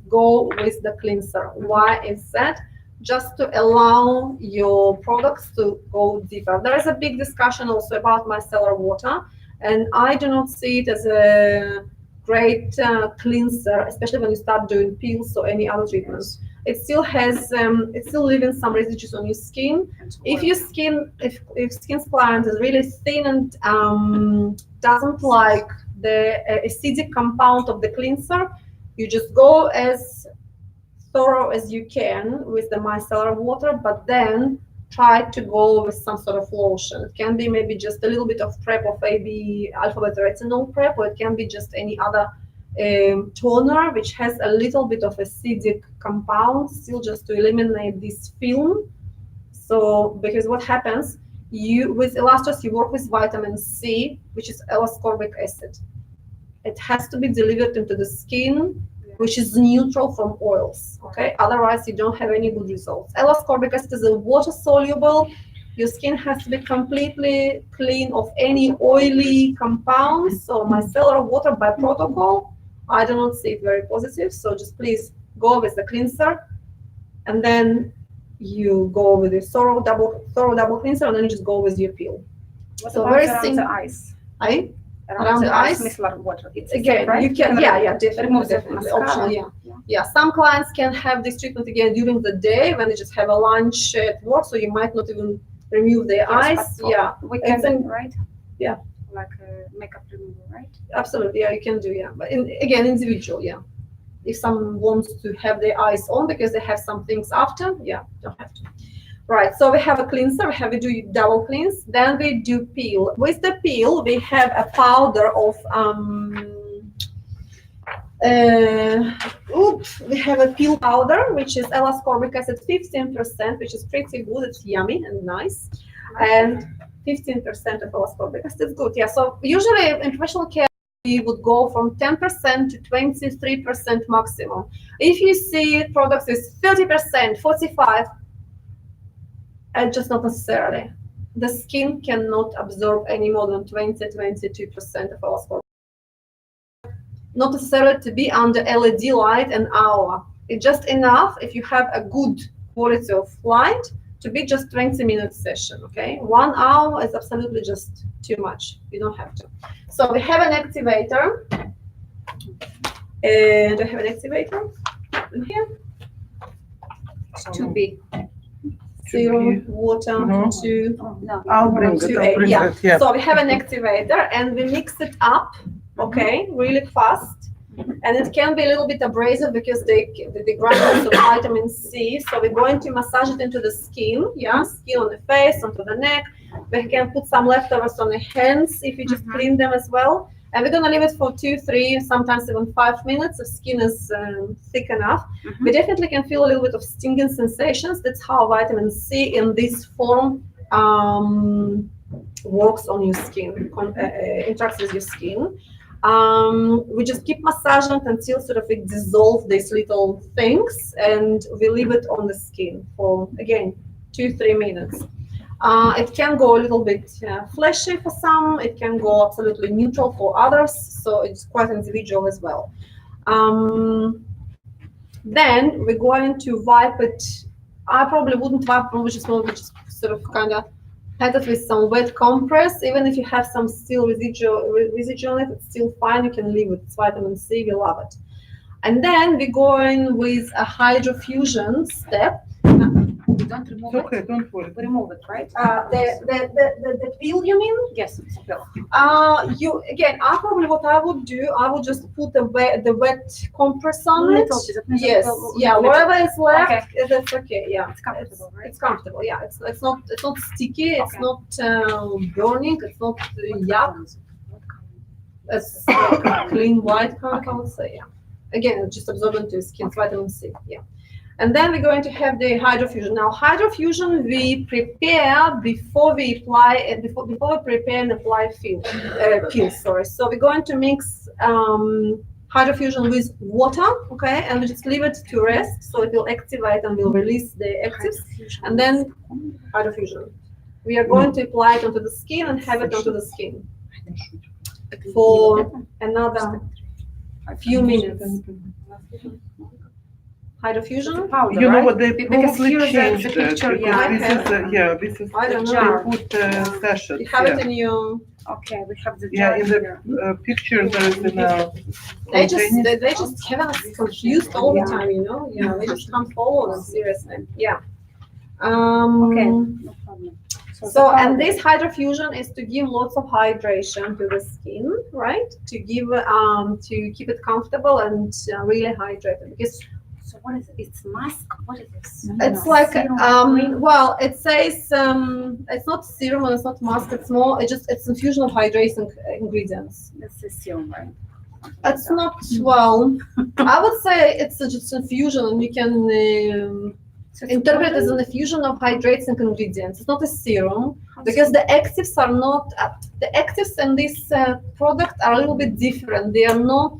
go with the cleanser. Why is that? Just to allow your products to go deeper. There is a big discussion also about micellar water, and I do not see it as a great cleanser, especially when you start doing peels or any other treatments. It still has, it's still leaving some residues on your skin. If your skin, if skin's client is really thin and doesn't like the acidic compound of the cleanser, you just go as thorough as you can with the micellar water, but then try to go with some sort of lotion. It can be maybe just a little bit of prep of AB alpha-beta retinol prep, or it can be just any other toner which has a little bit of acidic compound, still just to eliminate this film. So, because what happens, with Illustrious, you work with vitamin C, which is L-ascorbic acid. It has to be delivered into the skin, which is neutral from oils, okay? Otherwise, you don't have any good results. L-ascorbic acid is a water-soluble. Your skin has to be completely clean of any oily compounds. So micellar water by protocol, I do not see it very positive. So just please go with the cleanser, and then you go with a thorough double cleanser, and then you just go with your peel. What so about very around the eyes? Around the eyes, micellar water. It's again, right? you can, definitely optional, yeah. Some clients can have this treatment again during the day when they just have a lunch at work, so you might not even remove their eyes. Yeah, we can, right? Yeah, like makeup removal, right? Absolutely, yeah, you can do, yeah. But again, individual, yeah. If someone wants to have their eyes on because they have some things after, yeah, don't have to. Right, so we have a cleanser, we do double cleanse, then we do peel. With the peel, we have a powder of, we have a peel powder, which is L-ascorbic acid 15%, which is pretty good, it's yummy and nice. And 15% of L-ascorbic acid is good, yeah. So usually in professional care, we would go from 10% to 23% maximum. If you see products with 30%, 45%, and just not necessarily. The skin cannot absorb any more than 20-22% of L-ascorbic. Not necessarily to be under LED light an hour. It's just enough if you have a good quality of light to be just 20-minute session, okay? 1 hour is absolutely just too much. You don't have to. So we have an activator. And I have an activator in here. To be. 0, water, 2, I'll bring it, 8. Yeah. Yeah. So we have an activator and we mix it up, okay, really fast. And it can be a little bit abrasive because the granules of vitamin C. So we're going to massage it into the skin, yeah, skin on the face, onto the neck. We can put some leftovers on the hands if you just clean them as well. And we're going to leave it for 2, 3, sometimes even 5 minutes. The skin is thick enough. We definitely can feel a little bit of stinging sensations. That's how vitamin C in this form works on your skin, interacts with your skin. We just keep massaging until sort of it dissolves these little things, and we leave it on the skin for, again, 2-3 minutes. It can go a little bit fleshy for some, it can go absolutely neutral for others, so it's quite individual as well. Then we're going to wipe it. I probably wouldn't wipe it, we just sort of kind of pat it with some wet compress. Even if you have some still residual in it, it's still fine, you can leave it. It's vitamin C, we love it. And then we're going with a Hydra Fusion step. You don't remove it. Okay, don't worry. We remove it, right? The peel, you mean? Yes, it's a pill. You again. What I would do, I would just put the wet compress on it. Yes, yeah. Whatever is left, that's okay. Yeah, It's comfortable, right? It's comfortable. Yeah, it's not sticky. It's not burning. It's not yuck. It's like a clean white color, I would say. Yeah. Again, it's just absorbent to skin. It's vitamin C. Yeah. And then we're going to have the Hydra Fusion. Now, Hydra Fusion we prepare before we apply it, before we prepare and apply pills. Sorry. So we're going to mix Hydra Fusion with water, okay, and we just leave it to rest, so it will activate and will release the actives. And then Hydra Fusion. We are going to apply it onto the skin and have it onto the skin for another few minutes. Hydra Fusion? Powder, You know right? what, they Because probably here is changed the it, picture, because yeah. this is, I don't they know. put sachets, You have yeah. it in your. Okay, we have the Yeah, jar in here. the picture there is in a They just container. have us confused all the time, you know. Yeah, they just can't follow them seriously. Yeah. Okay, no problem. So and this Hydra Fusion is to give lots of hydration to the skin, right? To give to keep it comfortable and really hydrated. Because So what is it? It's mask? What is this? it's like well, it says it's not serum and it's not mask. It's more it's infusion of hydration ingredients. This is serum, right? It's not well. I would say it's just infusion, and you can interpret it as an infusion of hydrating ingredients. It's not a serum because the actives are not the actives in this product are a little bit different. They are not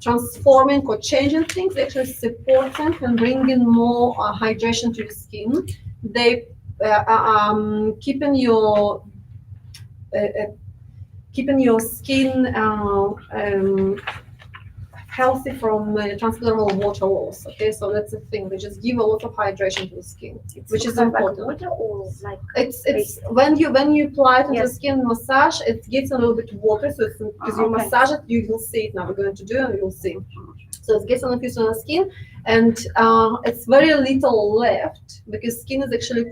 transforming or changing things. They're actually supporting and bringing more hydration to the skin. They keeping your skin healthy from transdermal water loss. Okay, so that's the thing. They just give a lot of hydration to the skin, which is important. Water or like It's when you apply it on the Yes. skin massage, it gets a little bit watery. So because you Okay. massage it, you will see it now. We're going to do it, and you'll see. So it gets on the skin, and it's very little left because skin is actually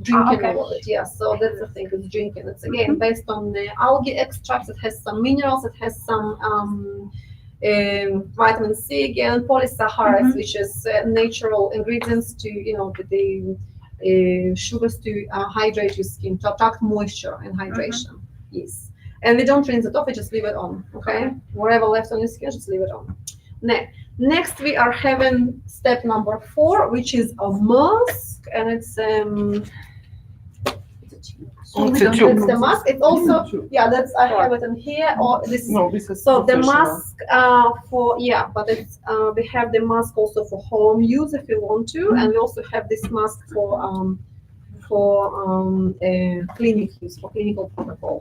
drinking Okay. all of it. Yeah, so that's the thing. It's drinking. It's again based on the algae extracts. It has some minerals. It has some vitamin C again, polysaccharides, which is natural ingredients to the sugars to hydrate your skin, to attract moisture and hydration. Yes, and we don't rinse it off. We just leave it on. Okay, whatever left on your skin, just leave it on. Next, we are having step number 4, which is a mask, and it's It's a tube. it's the mask. It's also that's I have it in here or this. No, this is So the professional. mask but it's we have the mask also for home use if you want to, and we also have this mask for clinic use, for clinical protocol.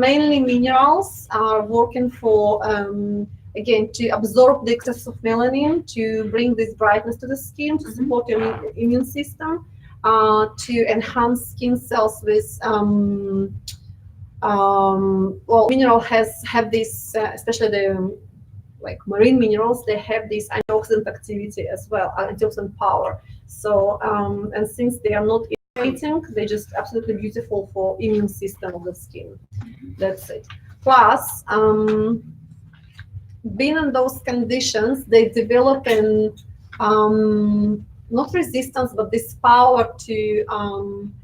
Mainly minerals are working for again to absorb the excess of melanin, to bring this brightness to the skin, to support your immune system, to enhance skin cells with mineral have this especially the like marine minerals, they have this antioxidant activity as well, antioxidant power. So and since they are not irritating, they're just absolutely beautiful for immune system of the skin. That's it. Plus being in those conditions, they develop an not resistance, but this power to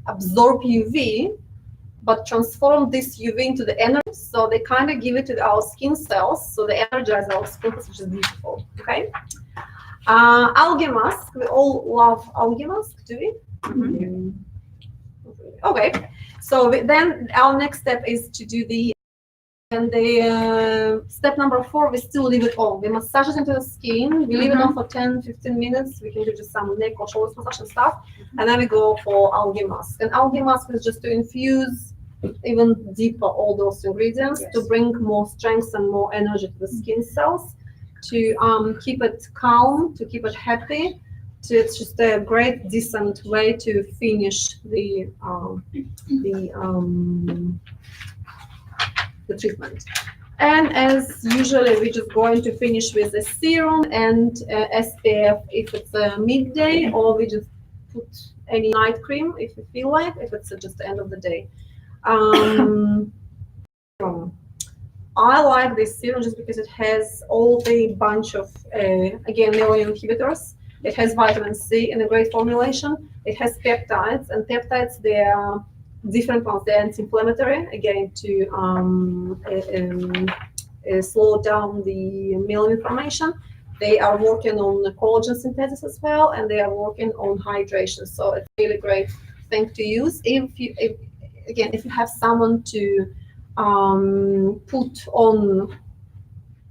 absorb UV, but transform this UV into the energy. So they kind of give it to our skin cells, so they energize our skin, which is beautiful. Okay. Algae mask. We all love algae mask, do we? Okay. So then our next step is to do the And step number 4, we still leave it on. We massage it into the skin. We leave it on for 10-15 minutes. We can do just some neck or shoulders massage and stuff. And then we go for algae mask. And algae mask is just to infuse even deeper all those ingredients to bring more strength and more energy to the skin cells, to keep it calm, to keep it happy. So it's just a great, decent way to finish the treatment. And as usually, we're just going to finish with a serum and SPF if it's a midday, or we just put any night cream if you feel like, if it's just the end of the day. I like this serum just because it has all the bunch of, again, melanin inhibitors. It has vitamin C in a great formulation. It has peptides, and peptides, they are different ones. They're anti-inflammatory, again, to slow down the melanin formation. They are working on the collagen synthesis as well, and they are working on hydration. So it's a really great thing to use. If you have someone to put on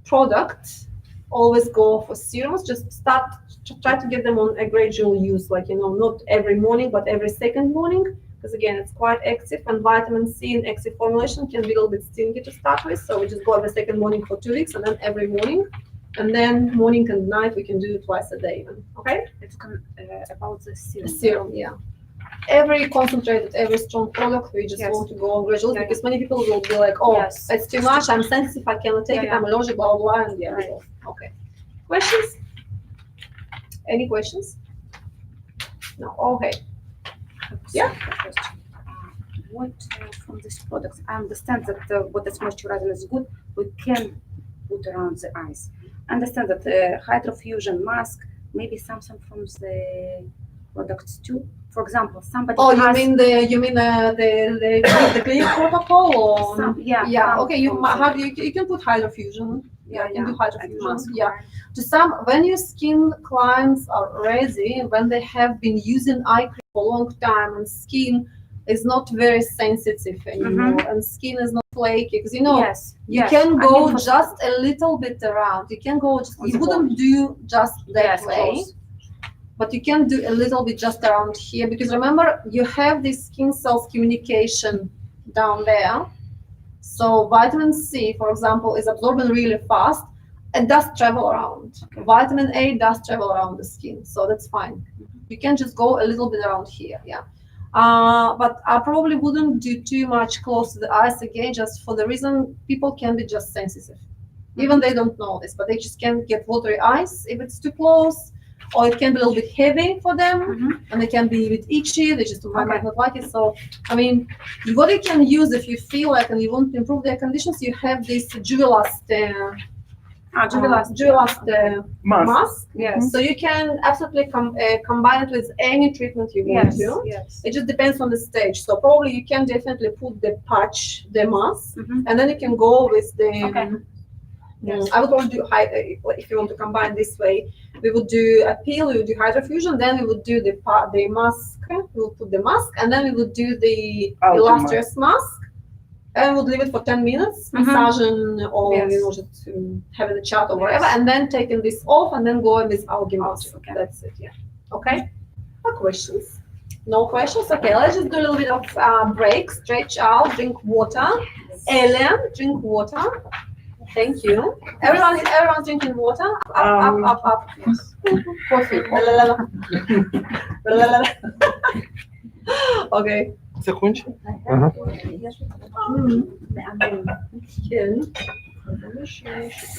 product, always go for serums. Just try to get them on a gradual use, like, not every morning, but every second morning, because again, it's quite active, and vitamin C in active formulation can be a little bit stingy to start with. So we just go every second morning for 2 weeks, and then every morning, and then morning and night we can do it twice a day even. Okay? It's about the serum. Serum, yeah. Every concentrated, every strong product, we just want to go on gradually, because many people will be like, oh, it's too much, I'm sensitive, I cannot take it, I'm allergic, blah, blah, blah, and okay. Questions? Any questions? No, okay. Yeah. What from this product? I understand that what is moisturizer is good, we can put around the eyes. I understand that the Hydra Fusion mask, maybe something from the products too. For example, somebody. Oh, you mean the clean protocol, or yeah. Okay, you can put Hydra Fusion. You can do Hydra Fusion. Yeah. To some, when your skin clients are ready, when they have been using eye cream for a long time, and skin is not very sensitive anymore, and skin is not flaky, because you can go just a little bit around. You can go. You wouldn't do just that way. But you can do a little bit just around here, because remember, you have this skin cells communication down there. So vitamin C, for example, is absorbing really fast. It does travel around. Vitamin A does travel around the skin, so that's fine. You can just go a little bit around here, but I probably wouldn't do too much close to the eyes, again, just for the reason people can be just sensitive. Even they don't know this, but they just can get watery eyes if it's too close. Or it can be a little bit heavy for them, and they can be a bit itchy. They just might not like it. So, I mean, what you can use if you feel like and you want to improve their conditions, you have this Juvilast mask. Yes. So you can absolutely combine it with any treatment you want to. Yes. It just depends on the stage. So probably you can definitely put the patch, the mask, and then you can go with the. I would probably do if you want to combine this way. We would do a peel, we would do Hydra Fusion, then we would do the mask, we would put the mask, and then we would do the illustrious mask, and we would leave it for 10 minutes, massaging or just having a chat or whatever, and then taking this off, and then going with algae mask. That's it, Okay? No questions? No questions? Okay, let's just do a little bit of break, stretch out, drink water. Ellen, drink water. Thank you. Everyone's drinking water. Up. Yes. Coffee. Okay. Закончи. Ага.